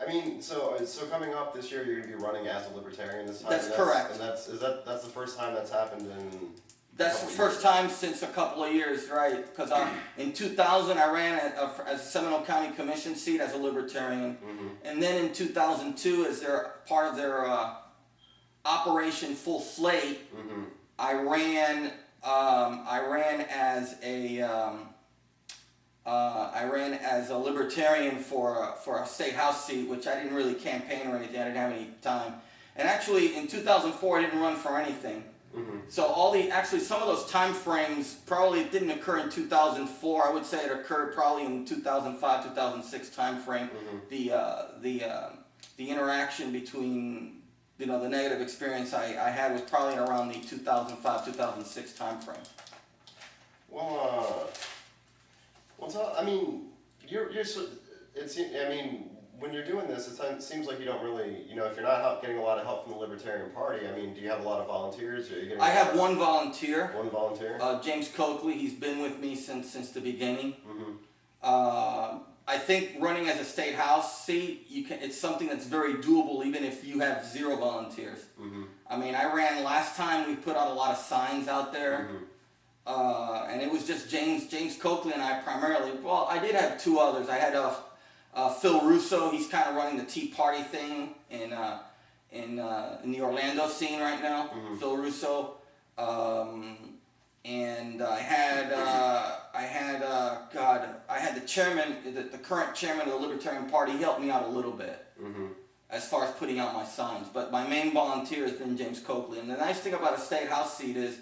I mean, so coming up this year, you're going to be running as a Libertarian this time. That's correct. And that's the first time that's happened in. That's the first time since a couple of years, right? Because in 2000 I ran as a Seminole County Commission seat as a Libertarian, and then in 2002, as part of their Operation Full Slate, I ran as a Libertarian for a state house seat, which I didn't really campaign or anything. I didn't have any time, and actually in 2004 I didn't run for anything. So some of those time frames probably didn't occur in 2004. I would say it occurred probably in 2005, 2006 time frame. The interaction between the negative experience I had was probably around the 2005, 2006 time frame. Well, I mean, I mean, when you're doing this, it seems like you don't really, if you're not getting a lot of help from the Libertarian Party, I mean, do you have a lot of volunteers? I have one volunteer. One volunteer? James Coakley. He's been with me since the beginning. I think running as a state house seat, it's something that's very doable even if you have 0 volunteers. I mean, I ran last time, we put out a lot of signs out there. And it was just James Coakley and I primarily. Well, I did have 2 others. I had Phil Russo. He's kind of running the Tea Party thing in the Orlando scene right now. Phil Russo, and I had the chairman, the current chairman of the Libertarian Party. He helped me out a little bit as far as putting out my signs. But my main volunteer has been James Coakley. And the nice thing about a state house seat is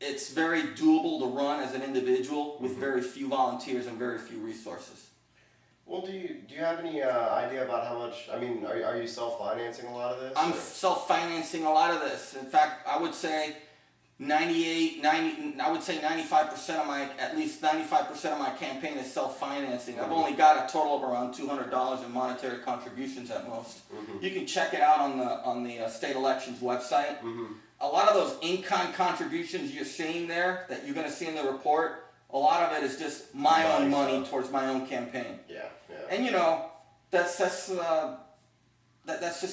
it's very doable to run as an individual with very few volunteers and very few resources. Well, do you have any idea about how much? I mean, are you self-financing a lot of this? I'm self-financing a lot of this. In fact, I would say 95% of at least 95% of my campaign is self-financing. I've only got a total of around $200 in monetary contributions at most. You can check it out on the state elections website. A lot of those in-kind contributions you're seeing there, that you're going to see in the report, a lot of it is just my own money towards my own campaign. Yeah. And that's just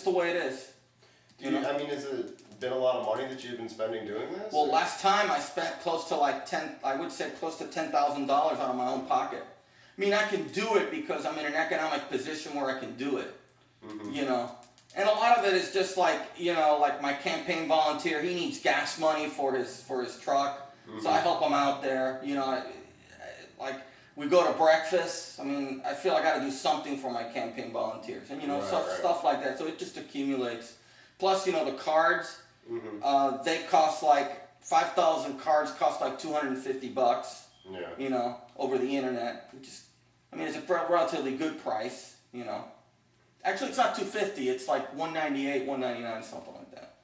the way it is. I mean, has it been a lot of money that you've been spending doing this? Well, last time I spent close to close to $10,000 out of my own pocket. I mean, I can do it because I'm in an economic position where I can do it. And a lot of it is just like my campaign volunteer, he needs gas money for his truck. So I help him out there. Like we go to breakfast. I mean, I feel I got to do something for my campaign volunteers, and stuff like that. So it just accumulates. Plus, the cards, they cost like 5,000 cards cost like $250. Yeah. Over the internet. It's a relatively good price. Actually, it's not $250. It's like $198, $199, something like that.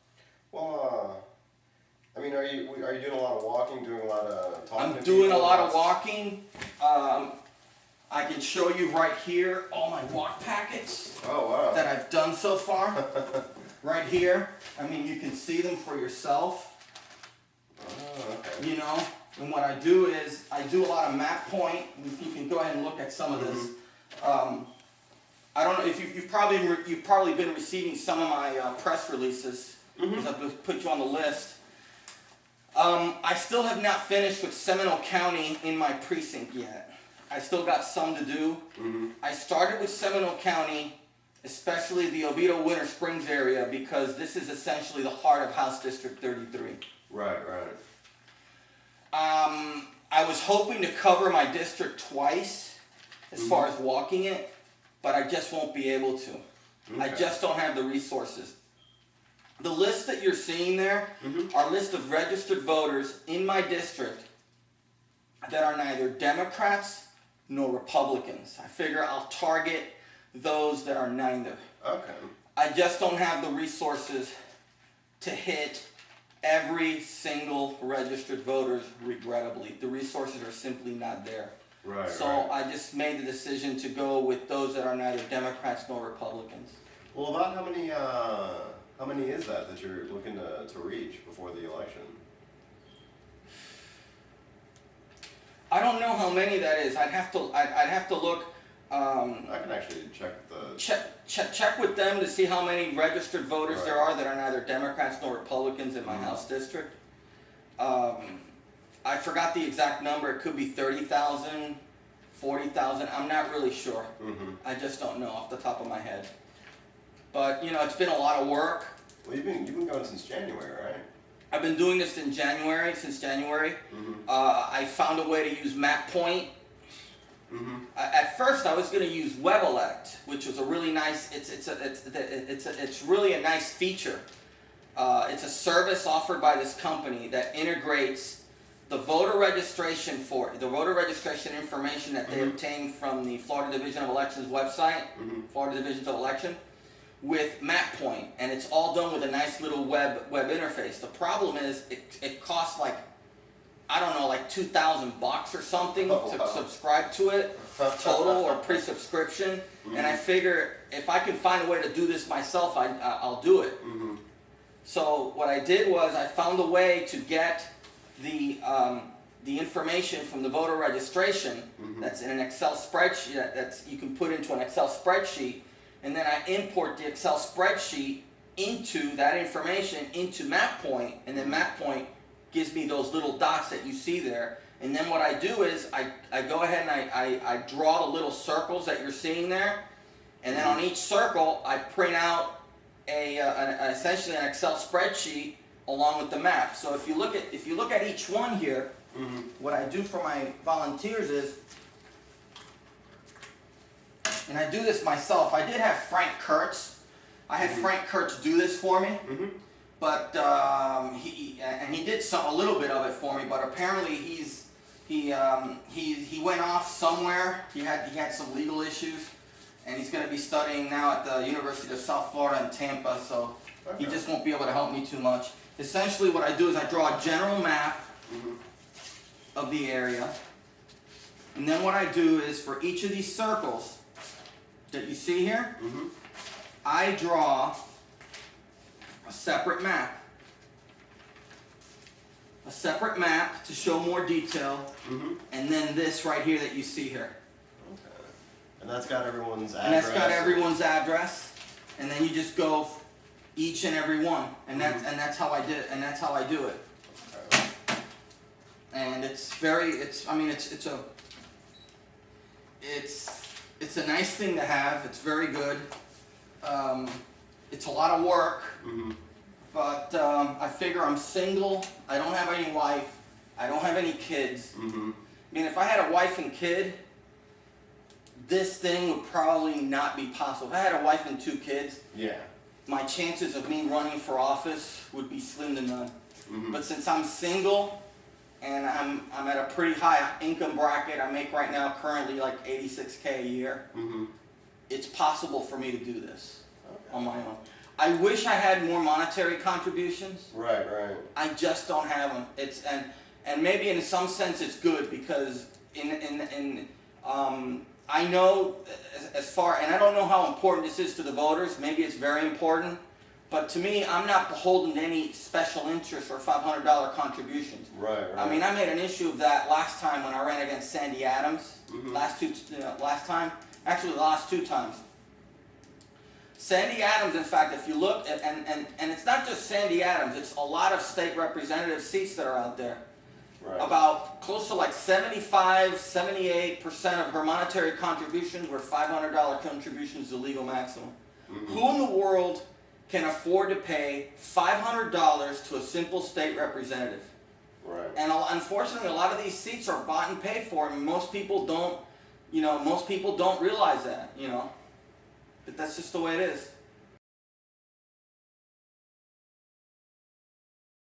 Well, I mean, are you doing a lot of walking, doing a lot of talking? I'm doing a lot of walking. I can show you right here all my walk packets that I've done so far. Right here. I mean, you can see them for yourself. Okay. And what I do is I do a lot of map point. You can go ahead and look at some of this. I don't know if you've probably been receiving some of my press releases because I've put you on the list. I still have not finished with Seminole County in my precinct yet. I still got some to do. I started with Seminole County, especially the Oviedo Winter Springs area, because this is essentially the heart of House District 33. Right. I was hoping to cover my district twice as far as walking it, but I just won't be able to. I just don't have the resources. The list that you're seeing there are a list of registered voters in my district that are neither Democrats nor Republicans. I figure I'll target those that are neither. Okay. I just don't have the resources to hit every single registered voter, regrettably. The resources are simply not there. So I just made the decision to go with those that are neither Democrats nor Republicans. Well, about how many is that you're looking to reach before the election? I don't know how many that is. I'd have to look. I can actually check the. Check with them to see how many registered voters there are that are neither Democrats nor Republicans in my House district. I forgot the exact number. It could be 30,000, 40,000. I'm not really sure. I just don't know off the top of my head. But you know, it's been a lot of work. Well, you've been going since January, right? I've been doing this since January. I found a way to use MapPoint. At first, I was going to use WebElect, which was a really nice. It's really a nice feature. It's a service offered by this company that integrates the voter registration information that they obtain from the Florida Division of Elections website, Florida Division of Election, with MapPoint, and it's all done with a nice little web interface. The problem is it costs like, I don't know, like $2,000 or something to subscribe to it, total or pre-subscription. And I figure if I can find a way to do this myself, I'll do it. So what I did was I found a way to get the information from the voter registration that's in an Excel spreadsheet that's you can put into an Excel spreadsheet, and then I import the Excel spreadsheet into that information into MapPoint, and then MapPoint gives me those little dots that you see there. And then what I do is I go ahead and I draw the little circles that you're seeing there, and then on each circle I print out essentially an Excel spreadsheet along with the map. So if you look at each one here, what I do for my volunteers is, and I do this myself. I did have Frank Kurtz. I had Frank Kurtz do this for me. But he did a little bit of it for me. But apparently he went off somewhere. He had some legal issues, and he's going to be studying now at the University of South Florida in Tampa. So he just won't be able to help me too much. Essentially, what I do is I draw a general map of the area, and then what I do is for each of these circles that you see here, I draw a separate map to show more detail, and then this right here that you see here. Okay. And that's got everyone's address. And that's got everyone's address, and then you just go each and every one, and that's how I did, and that's how I do it. Okay. And it's a nice thing to have. It's very good. It's a lot of work, but I figure I'm single. I don't have any wife. I don't have any kids. I mean, if I had a wife and kid, this thing would probably not be possible. If I had a wife and 2 kids, my chances of me running for office would be slim to none. But since I'm single and I'm at a pretty high income bracket, I make right now currently like $86K a year. It's possible for me to do this on my own. I wish I had more monetary contributions. Right. I just don't have them. And maybe in some sense it's good because I know and I don't know how important this is to the voters. Maybe it's very important, but to me, I'm not beholden to any special interest or $500 contributions. Right. I mean, I made an issue of that last time when I ran against Sandy Adams. The last 2 times. Sandy Adams, in fact, if you look at, and it's not just Sandy Adams, it's a lot of state representative seats that are out there. Right. About close to like 75, 78% of her monetary contributions were $500 contributions to legal maximum. Who in the world can afford to pay $500 to a simple state representative? Right. And unfortunately, a lot of these seats are bought and paid for, and most people don't realize that, But that's just the way it is.